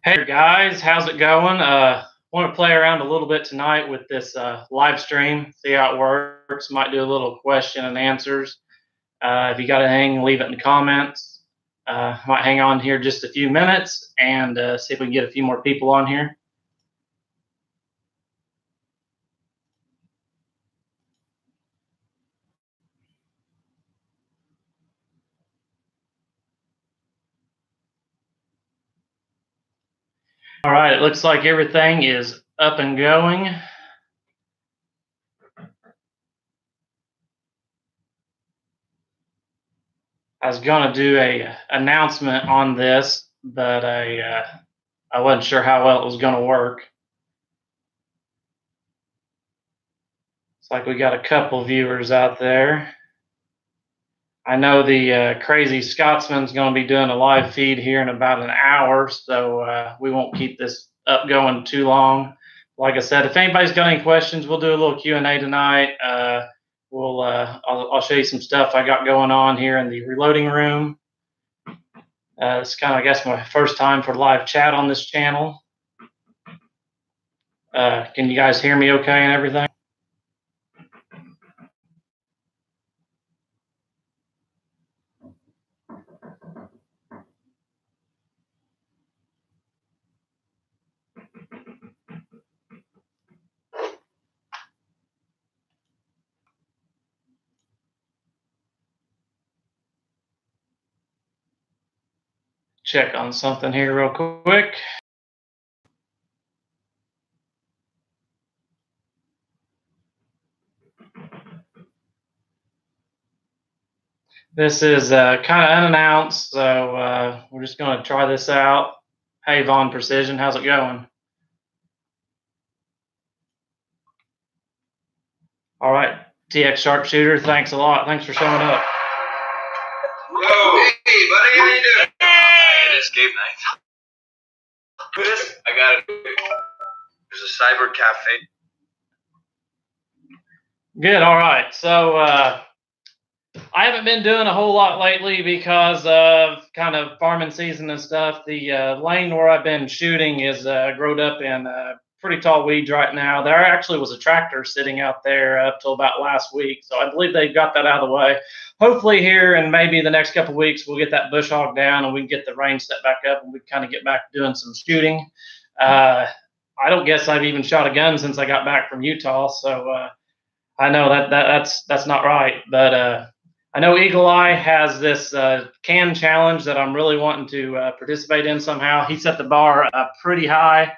Hey guys, how's it going? Want to play around a little bit tonight with this live stream, see how it works. Might do a little question and answers. If you got anything, leave it in the comments. Might hang on here just a few minutes and see if we can get a few more people on here. All right, it looks like everything is up and going. I was gonna do a announcement on this, but I wasn't sure how well it was gonna work. It's like we got a couple viewers out there. I know the crazy Scotsman's going to be doing a live feed here in about an hour, so we won't keep this up going too long. Like I said, if anybody's got any questions, we'll do a little Q&A tonight. I'll show you some stuff I got going on here in the reloading room. It's kind of, I guess, my first time for live chat on this channel. Can you guys hear me okay and everything? Check on something here real quick. This is kind of unannounced, so we're just going to try this out. Hey, Vaughn Precision, how's it going? All right, TX Sharpshooter, thanks a lot. Thanks for showing up. Whoa. Hey, buddy, how you doing? It is game night. Who is this? I got it. There's a cyber cafe. Good, all right. So I haven't been doing a whole lot lately because of kind of farming season and stuff. The lane where I've been shooting is growed up in pretty tall weeds right now. There actually was a tractor sitting out there up till about last week, so I believe they got that out of the way. Hopefully here in maybe the next couple of weeks we'll get that bush hog down and we can get the range set back up and we kind of get back to doing some shooting. I don't guess I've even shot a gun since I got back from Utah, so I know that's not right, but I know Eagle Eye has this can challenge that I'm really wanting to participate in somehow. He set the bar pretty high.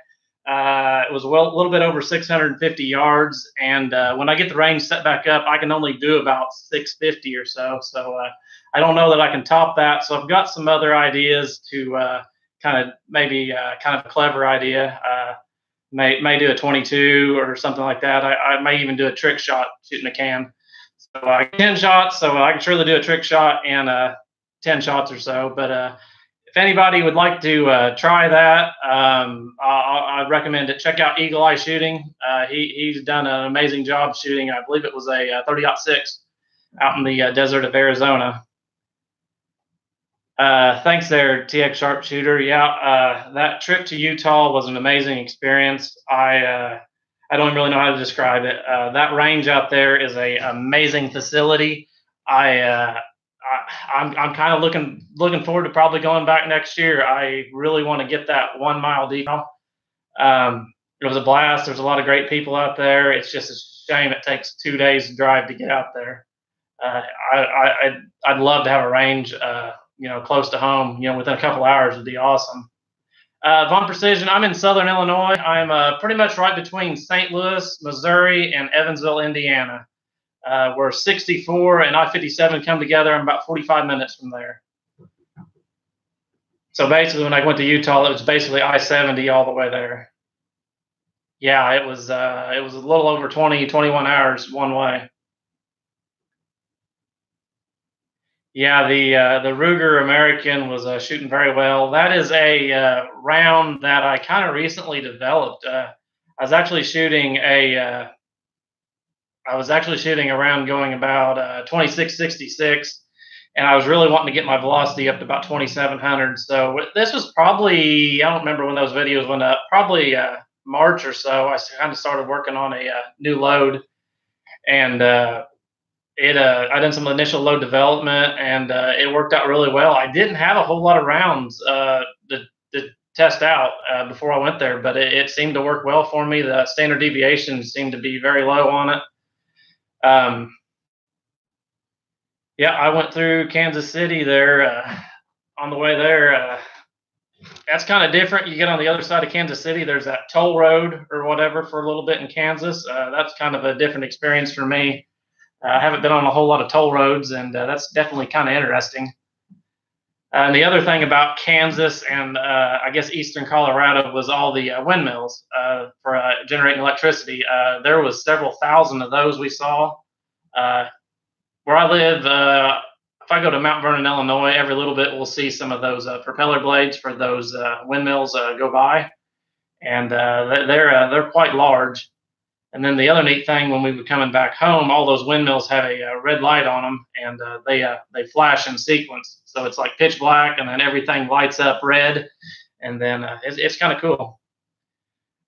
It was a little bit over 650 yards, and when I get the range set back up, I can only do about 650 or so. So I don't know that I can top that. So I've got some other ideas to kind of maybe kind of a clever idea. May do a 22 or something like that. I may even do a trick shot shooting a can. So 10 shots, so I can surely do a trick shot and 10 shots or so. But if anybody would like to try that, I'd recommend it. Check out Eagle Eye Shooting. He's done an amazing job shooting. I believe it was a 30-06 out in the desert of Arizona. Thanks there, TX Sharpshooter. Yeah, that trip to Utah was an amazing experience. I don't really know how to describe it. That range out there is a amazing facility. I'm kind of looking forward to probably going back next year. I really want to get that 1 mile deep. It was a blast. There's a lot of great people out there. It's just a shame it takes 2 days to drive to get out there. I'd love to have a range, close to home. Within a couple hours would be awesome. Vaughn Precision, I'm in Southern Illinois. I'm pretty much right between St. Louis, Missouri, and Evansville, Indiana. Where 64 and I-57 come together. I'm about 45 minutes from there. So basically, when I went to Utah, it was basically I-70 all the way there. Yeah, it was a little over 21 hours one way. Yeah, the Ruger American was shooting very well. That is a round that I kind of recently developed. I was actually shooting a round going about 2666, and I was really wanting to get my velocity up to about 2,700. So this was probably, I don't remember when those videos went up, probably March or so. I kind of started working on a new load, and I done some initial load development, and it worked out really well. I didn't have a whole lot of rounds to test out before I went there, but it seemed to work well for me. The standard deviation seemed to be very low on it. Yeah, I went through Kansas City there on the way there. That's kind of different. You get on the other side of Kansas City, there's that toll road or whatever for a little bit in Kansas. That's kind of a different experience for me. I haven't been on a whole lot of toll roads, and that's definitely kind of interesting. And the other thing about Kansas and I guess eastern Colorado was all the windmills for generating electricity. There was several thousand of those we saw. Where I live, if I go to Mount Vernon, Illinois, every little bit we'll see some of those propeller blades for those windmills go by, and they're quite large. And then the other neat thing, when we were coming back home, all those windmills have a red light on them, and they flash in sequence. So it's like pitch black, and then everything lights up red, and then it's kind of cool.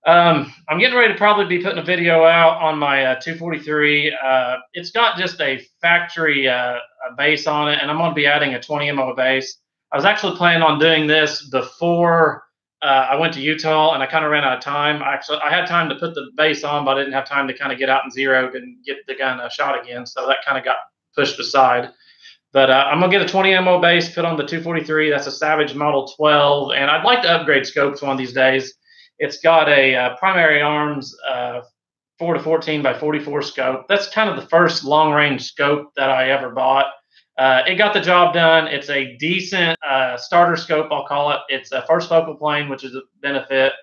I'm getting ready to probably be putting a video out on my 243. It's got just a factory base on it, and I'm going to be adding a 20 MO base. I was actually planning on doing this before I went to Utah, and I kind of ran out of time. I had time to put the base on, but I didn't have time to kind of get out and zeroed and get the gun shot again, so that kind of got pushed aside. But I'm going to get a 20 MO base put on the 243. That's a Savage Model 12, and I'd like to upgrade scopes one of these days. It's got a Primary Arms 4 to 14 by 44 scope. That's kind of the first long-range scope that I ever bought. It got the job done. It's a decent starter scope, I'll call it. It's a first focal plane, which is a benefit.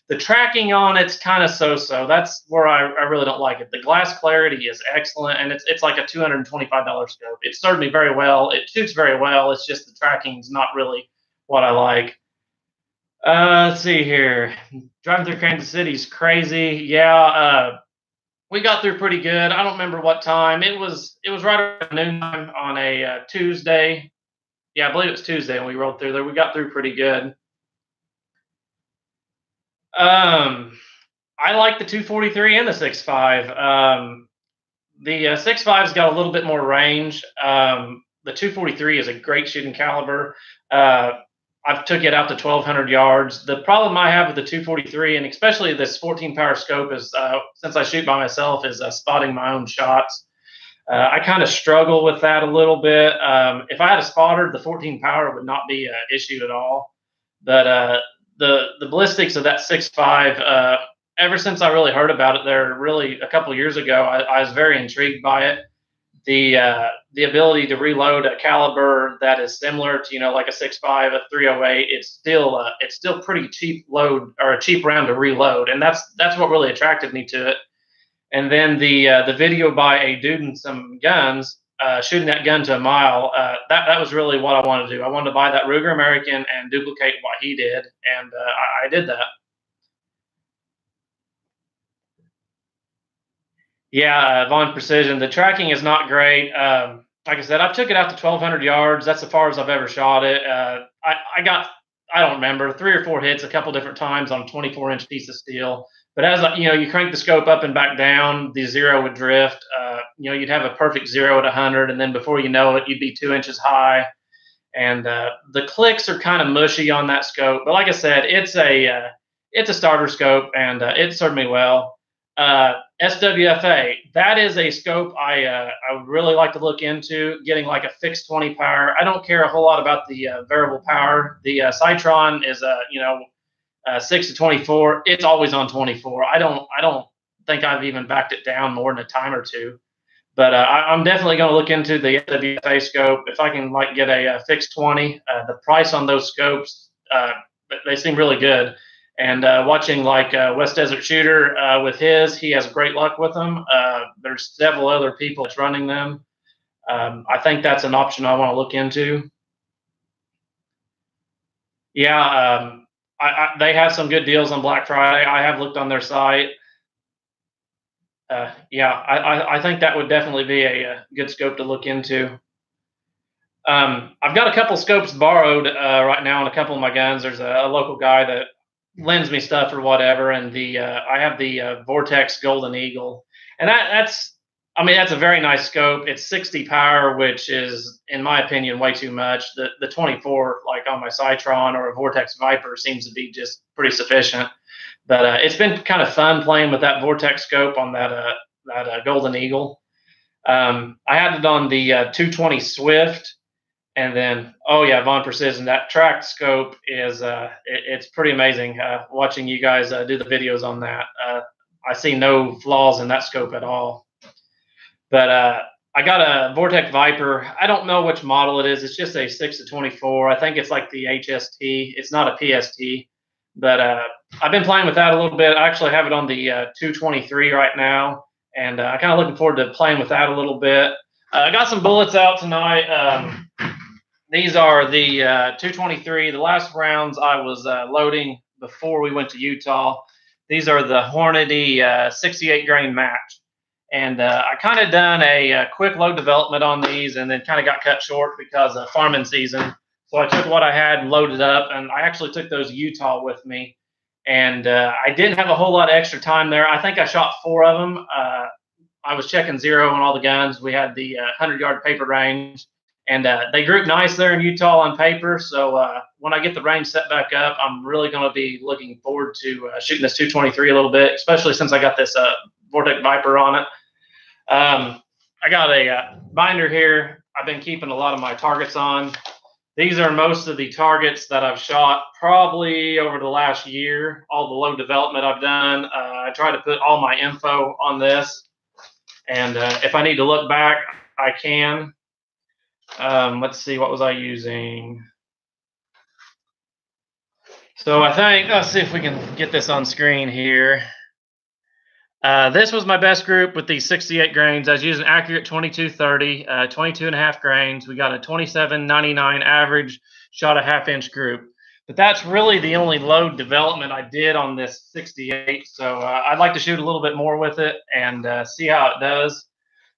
The tracking on it's kind of so-so. That's where I really don't like it. The glass clarity is excellent, and it's like a $225 scope. It served me very well. It shoots very well. It's just the tracking is not really what I like. Let's see here. Driving through Kansas City is crazy. Yeah, we got through pretty good. I don't remember what time. It was right around noon time on a Tuesday. Yeah, I believe it was Tuesday when we rolled through there. We got through pretty good. I like the 243 and the 6.5. The 6.5's got a little bit more range. The 243 is a great shooting caliber. I've took it out to 1,200 yards. The problem I have with the 243, and especially this 14 power scope, is since I shoot by myself, is spotting my own shots. I kind of struggle with that a little bit. If I had a spotter, the 14 power would not be an issue at all. But the ballistics of that 6.5, ever since I really heard about it there, really a couple of years ago, I was very intrigued by it. The ability to reload a caliber that is similar to like a 6.5, a 308, it's still pretty cheap load, or a cheap round to reload, and that's what really attracted me to it. And then the video by a dude and some guns shooting that gun to a mile, that was really what I wanted to do. I wanted to buy that Ruger American and duplicate what he did, and I did that. Yeah, Vaughn Precision. The tracking is not great. Like I said, I took it out to 1,200 yards. That's as far as I've ever shot it. I got, I don't remember, 3 or 4 hits a couple different times on a 24-inch piece of steel. But as you crank the scope up and back down, the zero would drift. You'd have a perfect zero at 100, and then before you know it, you'd be 2 inches high. And the clicks are kind of mushy on that scope. But like I said, it's a starter scope, and it served me well. SWFA, that is a scope I would really like to look into, getting like a fixed 20 power. I don't care a whole lot about the variable power. The Citron is 6 to 24. It's always on 24. I don't think I've even backed it down more than a time or two. But I'm definitely going to look into the SWFA scope if I can get a fixed 20. The price on those scopes, they seem really good. And watching West Desert Shooter with his, he has great luck with them. There's several other people that's running them. I think that's an option I want to look into. Yeah, they have some good deals on Black Friday. I have looked on their site. Yeah, I think that would definitely be a good scope to look into. I've got a couple scopes borrowed right now on a couple of my guns. There's a local guy that lends me stuff or whatever, and I have the Vortex Golden Eagle, and that's a very nice scope. It's 60 power, which is, in my opinion, way too much. The 24, like on my Citron or a Vortex Viper, seems to be just pretty sufficient. But it's been kind of fun playing with that Vortex scope on that Golden Eagle. I had it on the 220 Swift, and then oh yeah, Von Precision. That tracked scope is it's pretty amazing. Watching you guys do the videos on that, I see no flaws in that scope at all. But I got a Vortex Viper. I don't know which model it is. It's just a 6-24. I think it's like the HST. It's not a PST. But I've been playing with that a little bit. I actually have it on the 223 right now, and I'm kind of looking forward to playing with that a little bit. I got some bullets out tonight. These are the 223. The last rounds I was loading before we went to Utah. These are the Hornady 68 grain match. And I kind of done a quick load development on these and then kind of got cut short because of farming season. So I took what I had and loaded up, and I actually took those to Utah with me. And I didn't have a whole lot of extra time there. I think I shot 4 of them. I was checking zero on all the guns. We had the 100-yard paper range, and they group nice there in Utah on paper. So when I get the range set back up, I'm really going to be looking forward to shooting this 223 a little bit, especially since I got this Vortex Viper on it. I got a binder here. I've been keeping a lot of my targets on. These are most of the targets that I've shot probably over the last year, all the load development I've done. I try to put all my info on this, and if I need to look back, I can. Let's see, what was I using? So I think, let's see if we can get this on screen here. This was my best group with these 68 grains. I was using Accurate 2230, 22 and a half grains. We got a 27.99 average, shot a 1/2-inch group. But that's really the only load development I did on this 68. So I'd like to shoot a little bit more with it and see how it does.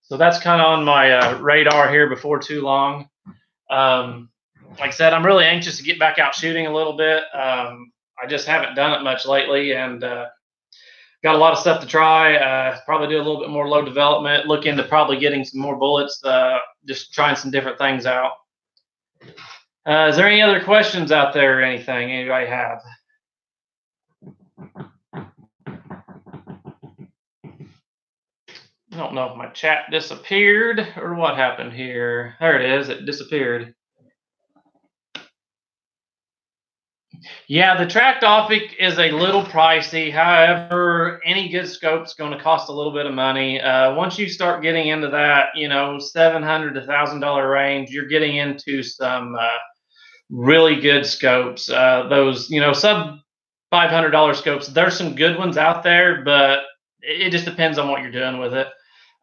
So that's kind of on my radar here before too long. Like I said, I'm really anxious to get back out shooting a little bit. I just haven't done it much lately, and got a lot of stuff to try. Probably do a little bit more load development. Look into probably getting some more bullets. Just trying some different things out. Is there any other questions out there or anything anybody have? I don't know if my chat disappeared or what happened here. There it is. It disappeared. Yeah, the tracked optic is a little pricey. However, any good scope is going to cost a little bit of money. Once you start getting into that, $700 to $1,000 range, you're getting into some really good scopes. Those, sub $500 scopes. There's some good ones out there, but it just depends on what you're doing with it.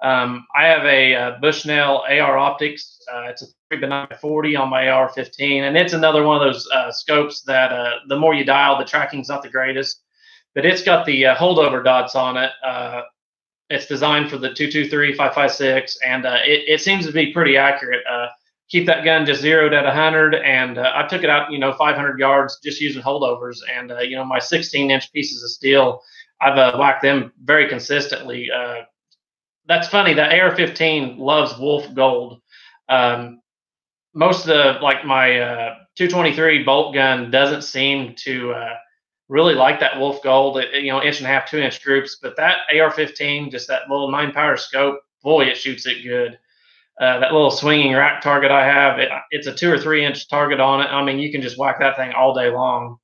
I have a Bushnell AR Optics. It's a 3x940 on my AR-15, and it's another one of those scopes that the more you dial, the tracking's not the greatest, but it's got the holdover dots on it. It's designed for the 223, 5.56, and it seems to be pretty accurate. Keep that gun just zeroed at 100, and I took it out, 500 yards just using holdovers, and my 16-inch pieces of steel, I've whacked them very consistently. That's funny. The AR-15 loves Wolf Gold. Most of my 223 bolt gun doesn't seem to really like that Wolf Gold. 1.5-inch, 2-inch groups, but that AR-15, just that little 9-power scope, boy, it shoots it good. That little swinging rack target I have, it's a 2 or 3-inch target on it. I mean, you can just whack that thing all day long.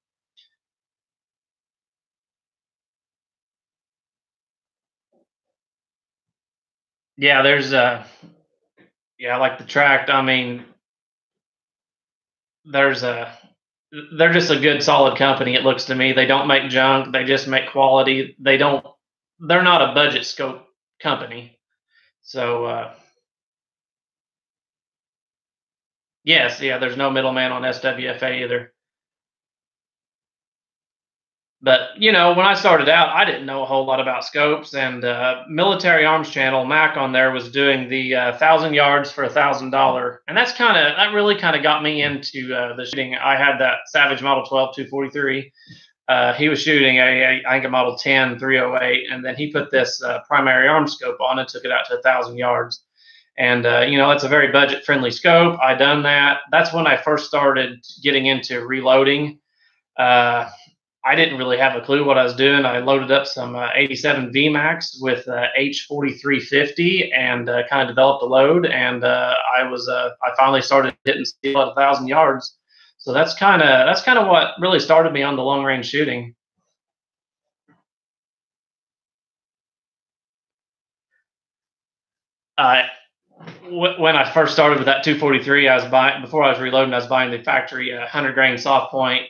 Yeah, there's like the tracked. I mean, they're just a good solid company. It looks to me. They don't make junk. They just make quality. They're not a budget scope company. So yes, yeah, there's no middleman on SWFA either. But you know, when I started out, I didn't know a whole lot about scopes. And Military Arms Channel, Mac on there was doing the 1,000 yards for $1,000, and that really kind of got me into the shooting. I had that Savage Model 12 243. He was shooting I think a Model 10 308, and then he put this primary arm scope on and took it out to 1,000 yards. And you know, it's a very budget friendly scope. I done that. That's when I first started getting into reloading. Uh, I didn't really have a clue what I was doing. I loaded up some 87 VMAX with H4350 and kind of developed a load. And I finally started hitting steel at 1,000 yards. So that's kind of what really started me on the long range shooting. When I first started with that 243, I was buying, before I was reloading, I was buying the factory 100 grain soft point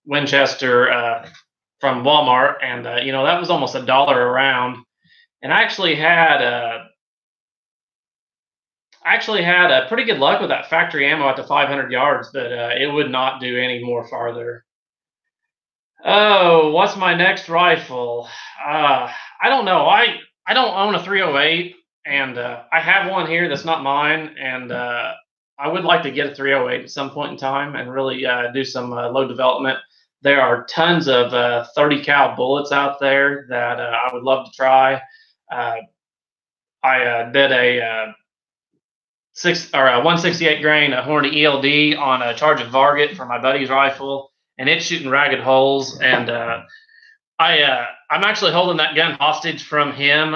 Winchester from Walmart, and you know, that was almost $1 a round. And I actually had a pretty good luck with that factory ammo at the 500 yards, but it would not do any more farther. Oh, what's my next rifle? I don't know. I don't own a 308, and I have one here that's not mine, and I would like to get a 308 at some point in time and really do some load development. There are tons of 30 cal bullets out there that I would love to try. I did a 168 grain Hornady ELD on a charge of Varget for my buddy's rifle, and it's shooting ragged holes. And I'm actually holding that gun hostage from him.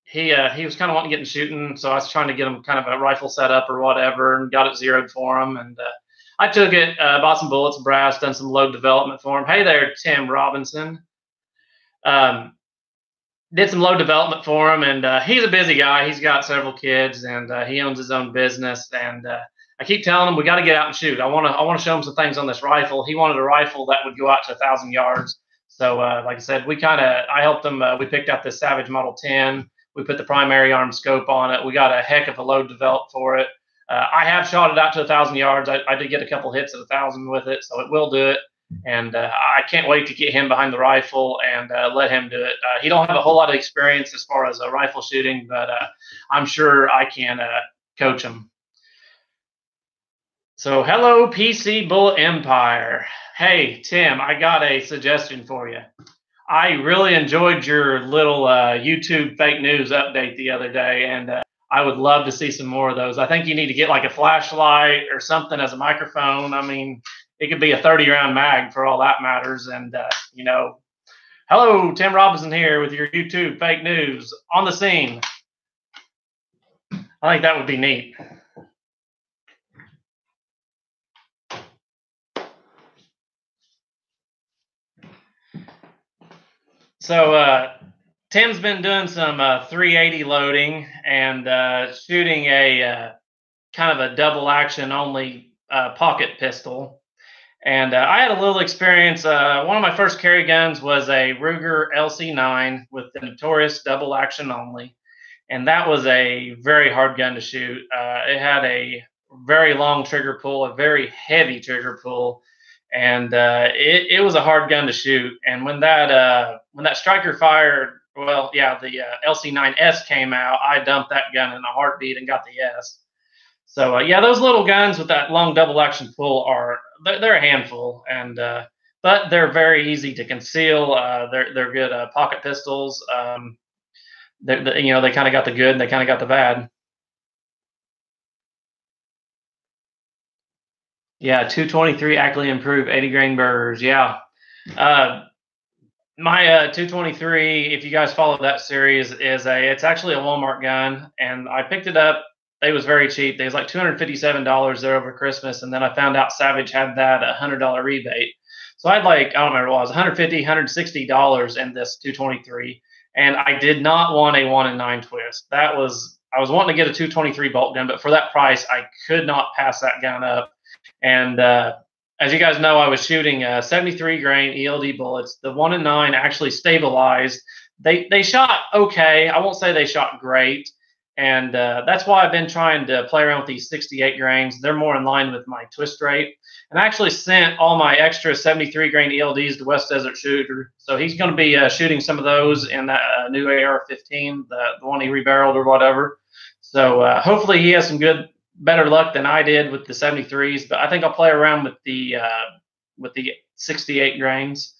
He was kind of wanting to get in shooting, so I was trying to get him kind of a rifle set up or whatever, and got it zeroed for him. And I took it, bought some bullets, brass, done some load development for him. Hey there, Tim Robinson. Did some load development for him, and he's a busy guy. He's got several kids, and he owns his own business. And I keep telling him we got to get out and shoot. I want to show him some things on this rifle. He wanted a rifle that would go out to 1,000 yards. So, like I said, I helped him. We picked out this Savage Model 10. We put the primary arm scope on it. We got a heck of a load developed for it. I have shot it out to 1,000 yards. I did get a couple hits at 1,000 with it, so it will do it. And I can't wait to get him behind the rifle and let him do it. He don't have a whole lot of experience as far as rifle shooting, but I'm sure I can coach him. So, hello, PC Bullet Empire. Hey, Tim, I got a suggestion for you. I really enjoyed your little YouTube fake news update the other day, and I would love to see some more of those. I think you need to get like a flashlight or something as a microphone. I mean, it could be a 30-round mag for all that matters. And, you know, hello, Tim Robinson here with your YouTube fake news on the scene. I think that would be neat. So Tim's been doing some 380 loading and shooting a kind of a double action only pocket pistol. And I had a little experience. One of my first carry guns was a Ruger LC9 with the notorious double action only. And that was a very hard gun to shoot. It had a very long trigger pull, a very heavy trigger pull. And it was a hard gun to shoot. And when that striker fired, well, yeah, the LC9S came out, I dumped that gun in a heartbeat and got the S. So yeah, those little guns with that long double action pull they're a handful, and but they're very easy to conceal. They're good pocket pistols. You know, they kind of got the good and they kind of got the bad. Yeah, 223 Ackley improved 80 grain burrs. Yeah. My 223, if you guys follow that series, it's actually a Walmart gun, and I picked it up. It was very cheap. It was like $257 there over Christmas, and then I found out Savage had that $100 rebate. So I don't remember what it was, $150, $160 in this 223, and I did not want a 1 in 9 twist. I was wanting to get a 223 bolt gun, but for that price, I could not pass that gun up. And as you guys know, I was shooting 73 grain ELD bullets. The 1 in 9 actually stabilized. They shot okay. I won't say they shot great. And that's why I've been trying to play around with these 68 grains. They're more in line with my twist rate. And I actually sent all my extra 73 grain ELDs to West Desert Shooter. So he's going to be shooting some of those in that new AR-15, the one he rebarreled or whatever. So hopefully he has some better luck than I did with the 73s. But I think I'll play around with the 68 grains.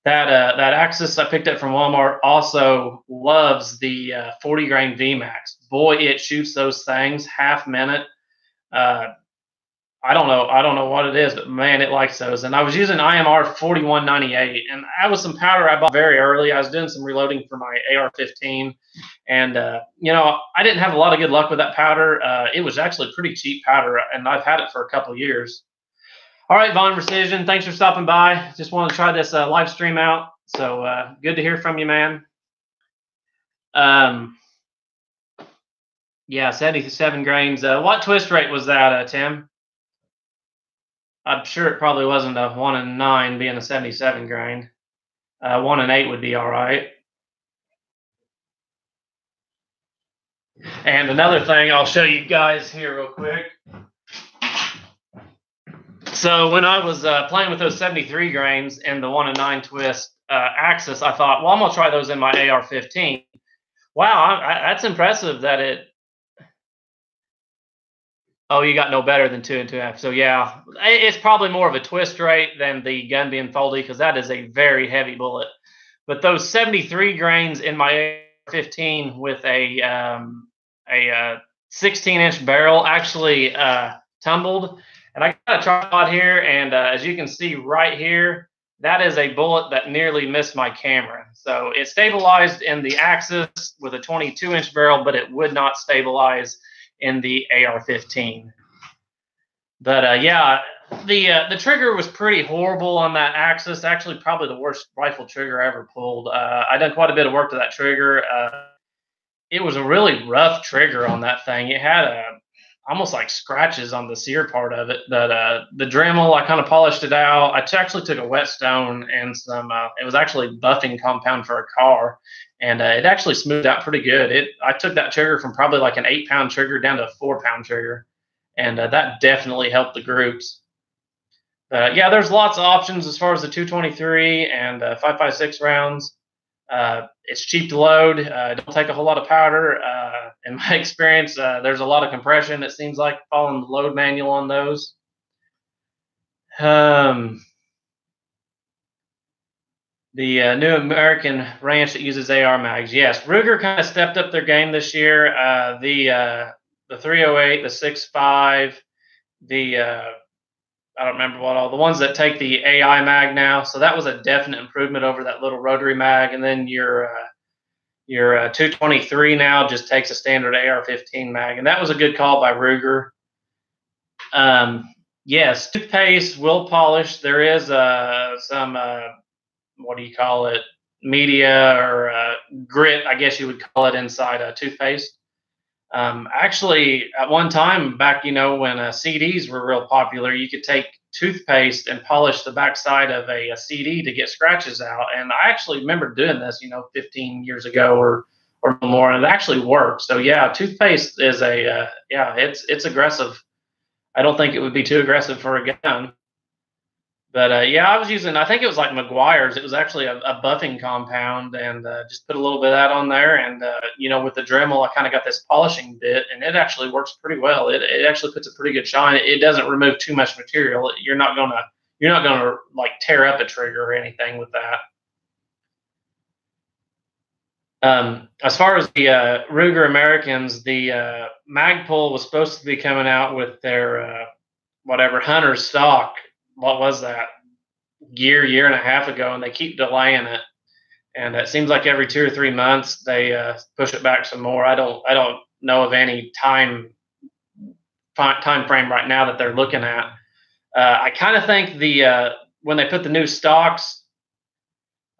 That Axis I picked up from Walmart also loves the 40 grain VMAX. Boy, it shoots those things half minute. I don't know what it is, but man, it likes those. And I was using IMR 4198, and that was some powder I bought very early. I was doing some reloading for my AR-15, and I didn't have a lot of good luck with that powder. It was actually pretty cheap powder, and I've had it for a couple of years. All right, Vaughn Precision, thanks for stopping by. Just wanted to try this live stream out. So good to hear from you, man. Yeah, 77 grains. What twist rate was that, Tim? I'm sure it probably wasn't a 1 and 9 being a 77 grain. 1 and 8 would be all right. And another thing I'll show you guys here real quick. So when I was playing with those 73 grains and the 1 and 9 twist Axis, I thought, well, I'm going to try those in my AR-15. Wow, that's impressive that it... Oh, you got no better than 2 and 2.5. So yeah, it's probably more of a twist rate than the gun being foldy, because that is a very heavy bullet. But those 73 grains in my AR-15 with a 16-inch barrel actually tumbled. And I got a tripod here, and as you can see right here, that is a bullet that nearly missed my camera. So it stabilized in the Axis with a 22-inch barrel, but it would not stabilize in the AR-15. But yeah, the trigger was pretty horrible on that Axis. Actually, probably the worst rifle trigger I ever pulled. I done quite a bit of work to that trigger. It was a really rough trigger on that thing. It had almost like scratches on the sear part of it. But the Dremel, I kind of polished it out. I actually took a whetstone and some. It was actually buffing compound for a car, and it actually smoothed out pretty good. I took that trigger from probably like an 8-pound trigger down to a 4-pound trigger, and that definitely helped the groups. Yeah, there's lots of options as far as the 223 and 5.56 rounds. It's cheap to load. Don't take a whole lot of powder. In my experience, there's a lot of compression, it seems like, following the load manual on those. The New American Ranch that uses AR mags. Yes, Ruger kind of stepped up their game this year. The 308, the 6.5, I don't remember what all, the ones that take the AI mag now. So that was a definite improvement over that little rotary mag. And then your 223 now just takes a standard AR-15 mag. And that was a good call by Ruger. Yes, toothpaste will polish. There is some, what do you call it, media or grit, I guess you would call it, inside toothpaste. Actually, at one time back, when CDs were real popular, you could take toothpaste and polish the backside of a CD to get scratches out. And I actually remember doing this, 15 years ago or more, and it actually worked. So yeah, toothpaste is it's aggressive. I don't think it would be too aggressive for a gun. But yeah, I was using, I think it was like Meguiar's. It was actually a buffing compound, and just put a little bit of that on there. And, with the Dremel, I kind of got this polishing bit, and it actually works pretty well. It actually puts a pretty good shine. It doesn't remove too much material. You're not gonna like tear up a trigger or anything with that. As far as the Ruger Americans, the Magpul was supposed to be coming out with their Hunter stock. What was that, year and a half ago, and they keep delaying it. And it seems like every 2 or 3 months they push it back some more. I don't know of any time frame right now that they're looking at. I kind of think when they put the new stocks.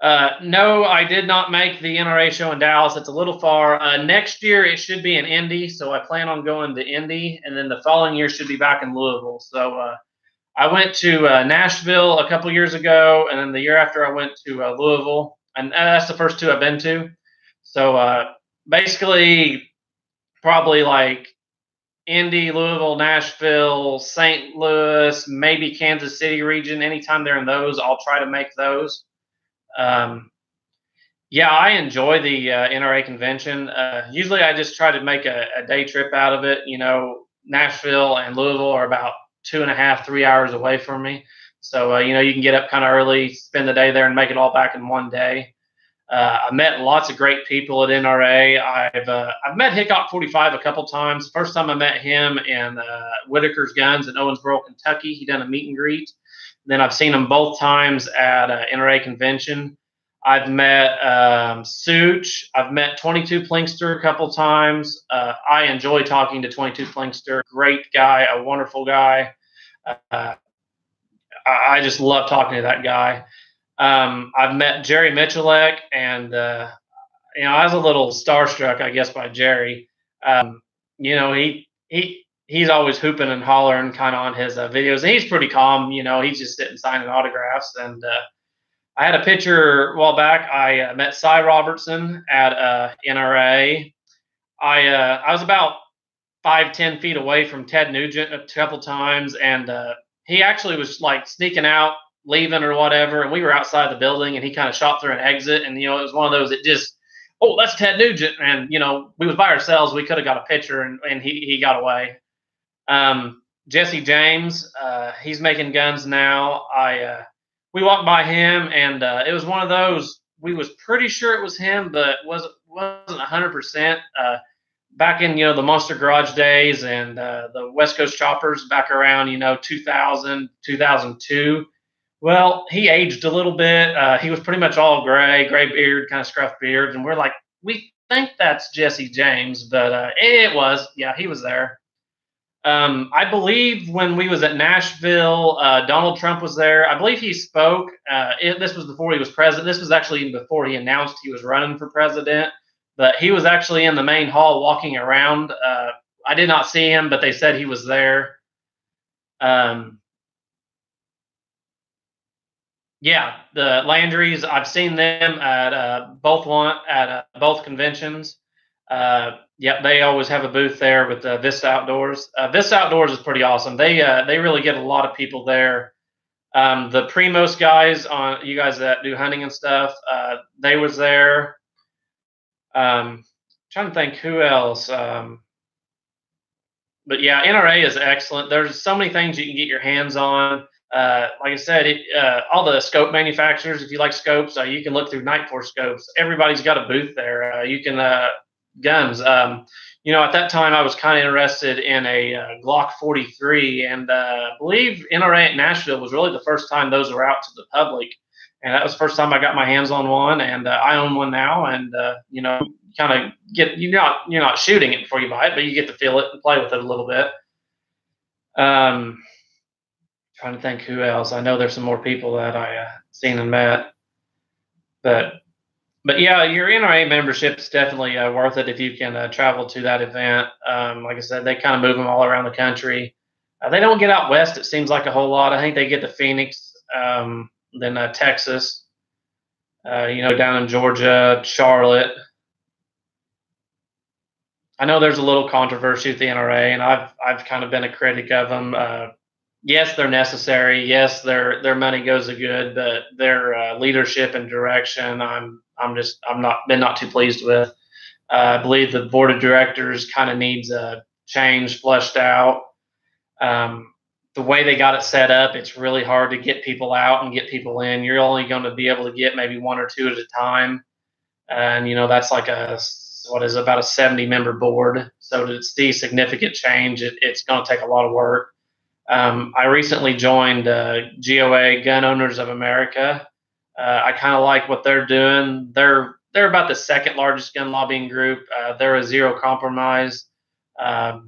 No, I did not make the NRA show in Dallas. It's a little far. Next year it should be in Indy, so I plan on going to Indy, and then the following year should be back in Louisville. So I went to Nashville a couple years ago, and then the year after I went to Louisville, and that's the first 2 I've been to. So basically, probably like Indy, Louisville, Nashville, St. Louis, maybe Kansas City region. Anytime they're in those, I'll try to make those. Yeah, I enjoy the NRA convention. Usually, I just try to make a day trip out of it. Nashville and Louisville are about 2.5, 3 hours away from me. So, you can get up kind of early, spend the day there, and make it all back in one day. I met lots of great people at NRA. I've met Hickok 45 a couple times. First time I met him in Whitaker's Guns in Owensboro, Kentucky. He done a meet and greet. Then I've seen him both times at NRA convention. I've met Such. I've met 22 Plinkster a couple times. I enjoy talking to 22 Plinkster. Great guy, a wonderful guy. I just love talking to that guy. I've met Jerry Michalek, and I was a little starstruck, I guess, by Jerry. He's always hooping and hollering kind of on his videos, and he's pretty calm. He's just sitting signing autographs. And I had a picture a while back. I met Cy Robertson at NRA. I was about 5-10 feet away from Ted Nugent a couple times, and he actually was like sneaking out, leaving or whatever, and we were outside the building, and he kind of shot through an exit, and it was one of those that just, oh, that's Ted Nugent, and we was by ourselves. We could have got a picture, and he got away. Jesse James, he's making guns now. We walked by him, and it was one of those. We was pretty sure it was him, but wasn't 100%. Back in the Monster Garage days and the West Coast Choppers back around 2000, 2002. Well, he aged a little bit. He was pretty much all gray beard, kind of scruff beard, and we're like, we think that's Jesse James, but it was, yeah, he was there. I believe when we was at Nashville, Donald Trump was there. I believe he spoke. This was before he was president. This was actually before he announced he was running for president, but he was actually in the main hall walking around. I did not see him, but they said he was there. Yeah, the Landrys, I've seen them at both conventions. Yep, they always have a booth there with Vista Outdoors. Vista Outdoors is pretty awesome. They really get a lot of people there. The Primos guys, you guys that do hunting and stuff, they was there. Trying to think who else. But yeah, NRA is excellent. There's so many things you can get your hands on. Like I said, all the scope manufacturers, if you like scopes, you can look through Nightforce scopes. Everybody's got a booth there. You can guns. At that time, I was kind of interested in a Glock 43, and I believe NRA at Nashville was really the first time those were out to the public, and that was the first time I got my hands on one, and I own one now, and kind of get you're not shooting it before you buy it, but you get to feel it and play with it a little bit. Trying to think who else. I know there's some more people that I seen and met, but yeah, your NRA membership is definitely worth it if you can travel to that event. Like I said, they kind of move them all around the country. They don't get out west, it seems like, a whole lot. I think they get to Phoenix, then Texas, down in Georgia, Charlotte. I know there's a little controversy with the NRA, and I've kind of been a critic of them. Yes, they're necessary. Yes, their money goes to good, but their leadership and direction, I'm not too pleased with. I believe the board of directors kind of needs a change, fleshed out. The way they got it set up, it's really hard to get people out and get people in. You're only going to be able to get maybe one or two at a time, and that's like about a 70-member board. So to see significant change, it's going to take a lot of work. I recently joined GOA, Gun Owners of America. I kind of like what they're doing. They're about the second largest gun lobbying group. They're a zero compromise. I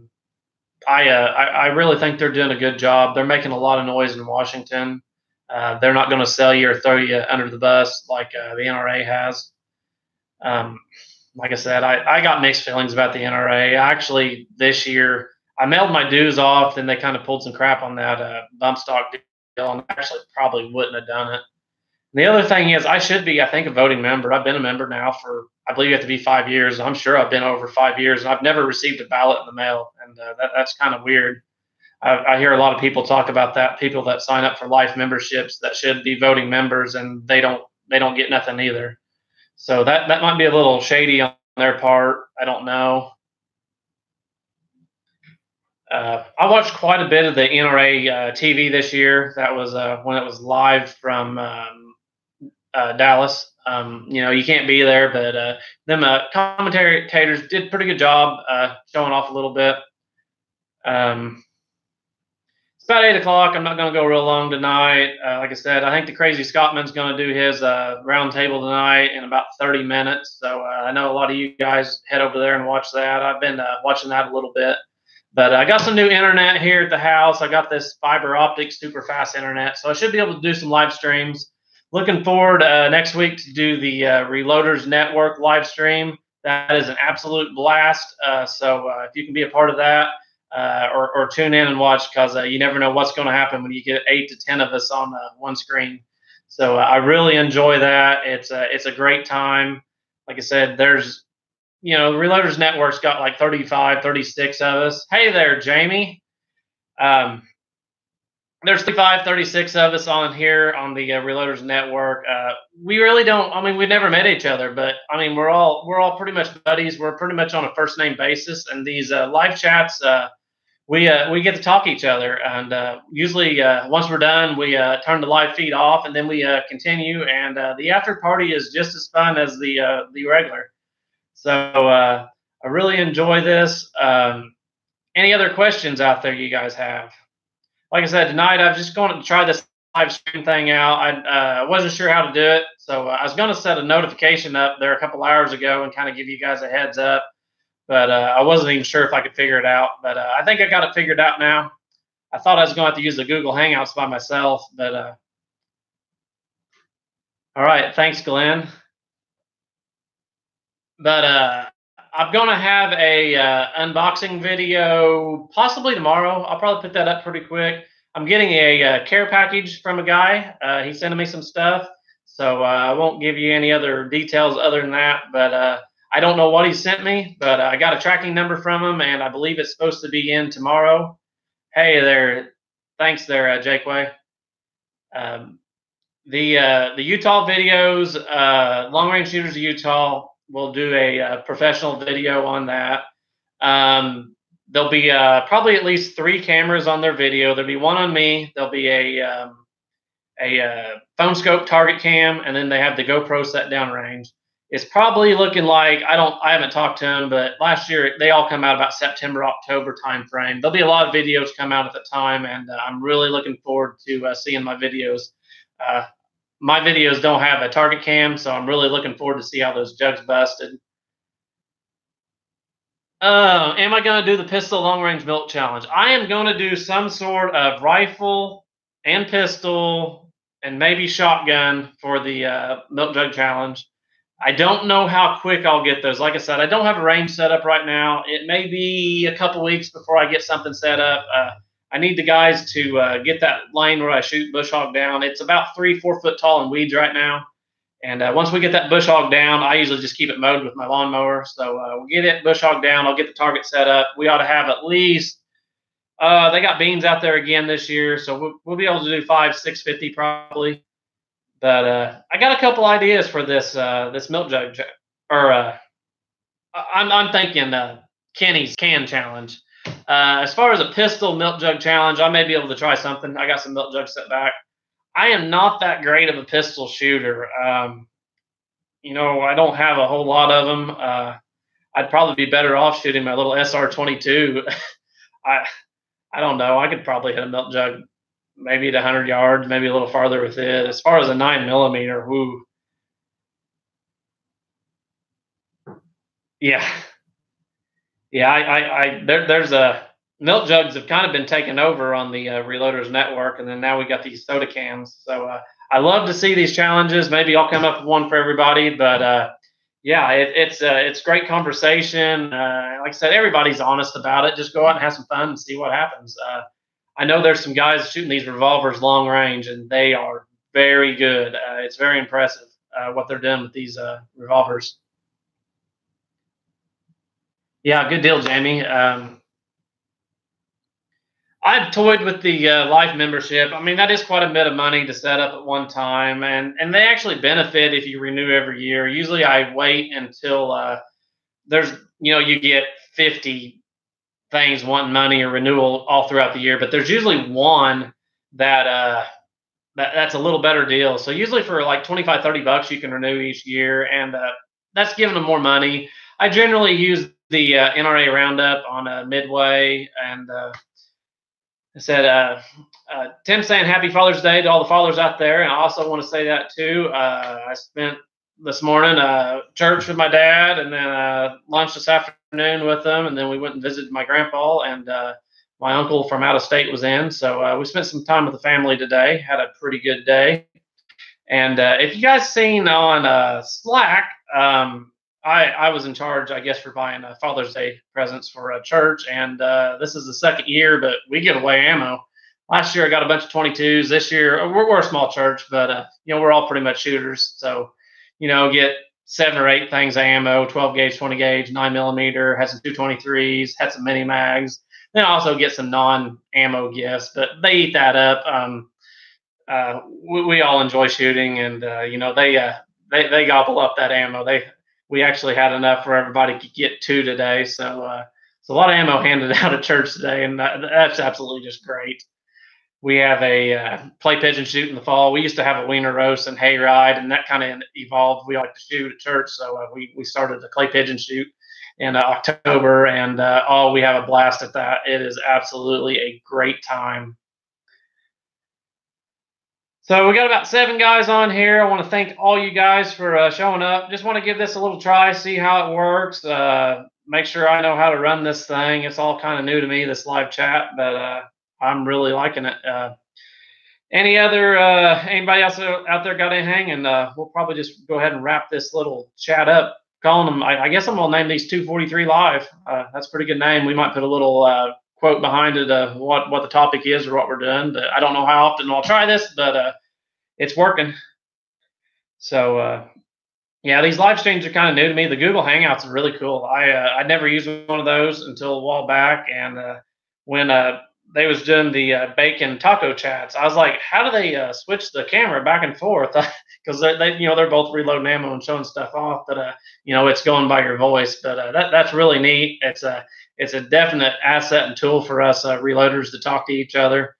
really think they're doing a good job. They're making a lot of noise in Washington. They're not going to sell you or throw you under the bus like the NRA has. Like I said, I got mixed feelings about the NRA. Actually, this year, I mailed my dues off, and they kind of pulled some crap on that bump stock deal, and I actually probably wouldn't have done it. The other thing is, I should be, I think, a voting member. I've been a member now for, I believe you have to be 5 years. I'm sure I've been over 5 years, and I've never received a ballot in the mail, and that's kind of weird. I hear a lot of people talk about that. People that sign up for life memberships that should be voting members, and they don't get nothing either. So that might be a little shady on their part. I don't know. I watched quite a bit of the NRA TV this year. That was when it was live from Dallas. You can't be there, but them commentators did a pretty good job showing off a little bit. It's about 8 o'clock. I'm not going to go real long tonight. Like I said, I think the Crazy Scotsman's going to do his round table tonight in about 30 minutes. So I know a lot of you guys head over there and watch that. I've been watching that a little bit. But I got some new internet here at the house. I got this fiber optic super fast internet, so I should be able to do some live streams. Looking forward next week to do the Reloaders Network live stream. That is an absolute blast. So if you can be a part of that or tune in and watch, because you never know what's going to happen when you get 8 to 10 of us on one screen. So I really enjoy that. It's a great time. Like I said, there's the Reloaders Network's got like 35, 36 of us. Hey there, Jamie. There's 35, 36 of us on here on the Reloaders Network. We really don't. I mean, we've never met each other, but I mean, we're all pretty much buddies. We're pretty much on a first name basis, and these live chats, we get to talk to each other. And usually, once we're done, we turn the live feed off, and then we continue. And the after party is just as fun as the regular. So I really enjoy this. Any other questions out there you guys have? Like I said, tonight I'm just going to try this live stream thing out. I wasn't sure how to do it, so I was going to set a notification up there a couple hours ago and kind of give you guys a heads up, but I wasn't even sure if I could figure it out. But I think I got it figured out now. I thought I was going to have to use the Google Hangouts by myself, but all right. Thanks, Glenn. But I'm going to have a unboxing video possibly tomorrow. I'll probably put that up pretty quick. I'm getting a care package from a guy. He's sending me some stuff, so I won't give you any other details other than that. But I don't know what he sent me, but I got a tracking number from him, and I believe it's supposed to be in tomorrow. Hey there. Thanks there, Jakeway. The Utah videos, Long Range Shooters of Utah, we'll do a professional video on that. There'll be probably at least 3 cameras on their video. There'll be one on me. There'll be a phone scope target cam, and then they have the GoPro set downrange. It's probably looking like I haven't talked to them, but last year they all come out about September, October timeframe. There'll be a lot of videos come out at the time, and I'm really looking forward to seeing my videos. My videos don't have a target cam, so I'm really looking forward to see how those jugs busted. Am I going to do the pistol long range milk challenge? I am going to do some sort of rifle and pistol and maybe shotgun for the milk jug challenge. I don't know how quick I'll get those. Like I said, I don't have a range set up right now. It may be a couple weeks before I get something set up. I need the guys to get that lane where I shoot bush hog down. It's about 3-4 foot tall in weeds right now. And once we get that bush hog down, I usually just keep it mowed with my lawnmower. So we'll get it bush hog down. I'll get the target set up. We ought to have at least, they got beans out there again this year. So we'll be able to do 5-650 probably. But I got a couple ideas for this this milk jug, or I'm thinking Kenny's can challenge. As far as a pistol milk jug challenge, I may be able to try something. I got some milk jugs set back. I am not that great of a pistol shooter. I don't have a whole lot of them. I'd probably be better off shooting my little SR22. I don't know. I could probably hit a milk jug maybe at 100 yards, maybe a little farther with it. As far as a 9mm, whoo. Yeah. Yeah, there's a milk jugs have kind of been taken over on the Reloaders Network, and then now we got these soda cans. So I love to see these challenges. Maybe I'll come up with one for everybody, but yeah, it's great conversation. Like I said, everybody's honest about it. Just go out and have some fun and see what happens. I know there's some guys shooting these revolvers long range, and they are very good. It's very impressive what they're doing with these revolvers. Yeah, good deal, Jamie. I've toyed with the life membership. I mean, that is quite a bit of money to set up at one time, and they actually benefit if you renew every year. Usually, I wait until there's you get 50 things wanting money or renewal all throughout the year, but there's usually one that that's a little better deal. So usually for like 25, $30 you can renew each year, and that's giving them more money. I generally use the NRA Roundup on Midway, and I said, Tim saying Happy Father's Day to all the fathers out there. And I also want to say that too. I spent this morning church with my dad, and then lunch this afternoon with them. And then we went and visited my grandpa, and my uncle from out of state was in. So we spent some time with the family today, had a pretty good day. And if you guys seen on Slack, I was in charge, I guess, for buying Father's Day presents for a church, and this is the second year, but we give away ammo. Last year I got a bunch of 22s. This year we're a small church, but we're all pretty much shooters, so get 7 or 8 things of ammo: 12 gauge, 20 gauge, 9mm. Had some 223s, had some mini mags. Then I also get some non-ammo gifts, but they eat that up. We all enjoy shooting, and they gobble up that ammo. We actually had enough for everybody to get 2 today. So it's a lot of ammo handed out at church today, and that's absolutely just great. We have a clay pigeon shoot in the fall. We used to have a wiener roast and hayride, and that kind of evolved. We like to shoot at church, so we started the clay pigeon shoot in October, and we have a blast at that. It is absolutely a great time. So we got about 7 guys on here. I want to thank all you guys for showing up. Just want to give this a little try, see how it works. Make sure I know how to run this thing. It's all kind of new to me, this live chat, but I'm really liking it. Anybody else out there got anything? And we'll probably just go ahead and wrap this little chat up. Calling them, I guess I'm gonna name these 243 Live. That's a pretty good name. We might put a little quote behind it, what the topic is or what we're doing. But I don't know how often I'll try this, but it's working. So yeah, these live streams are kind of new to me. The Google Hangouts are really cool. I'd never used one of those until a while back, and when they was doing the bacon taco chats, I was like, how do they switch the camera back and forth? Because they're both reloading ammo and showing stuff off, but it's going by your voice. But that's really neat. It's a definite asset and tool for us reloaders to talk to each other.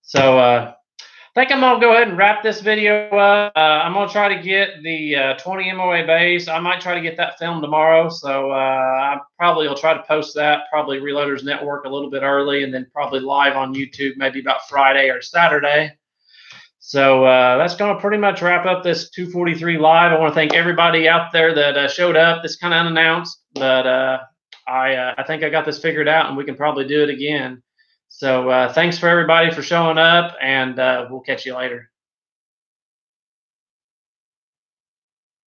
So I think I'm gonna go ahead and wrap this video up. I'm gonna try to get the 20 MOA base. I might try to get that filmed tomorrow. So I probably will try to post that, probably Reloaders Network a little bit early, and then probably live on YouTube maybe about Friday or Saturday. So that's going to pretty much wrap up this 243 Live. I want to thank everybody out there that showed up. This kind of unannounced, but I think I got this figured out, and we can probably do it again. So thanks for everybody for showing up, and we'll catch you later.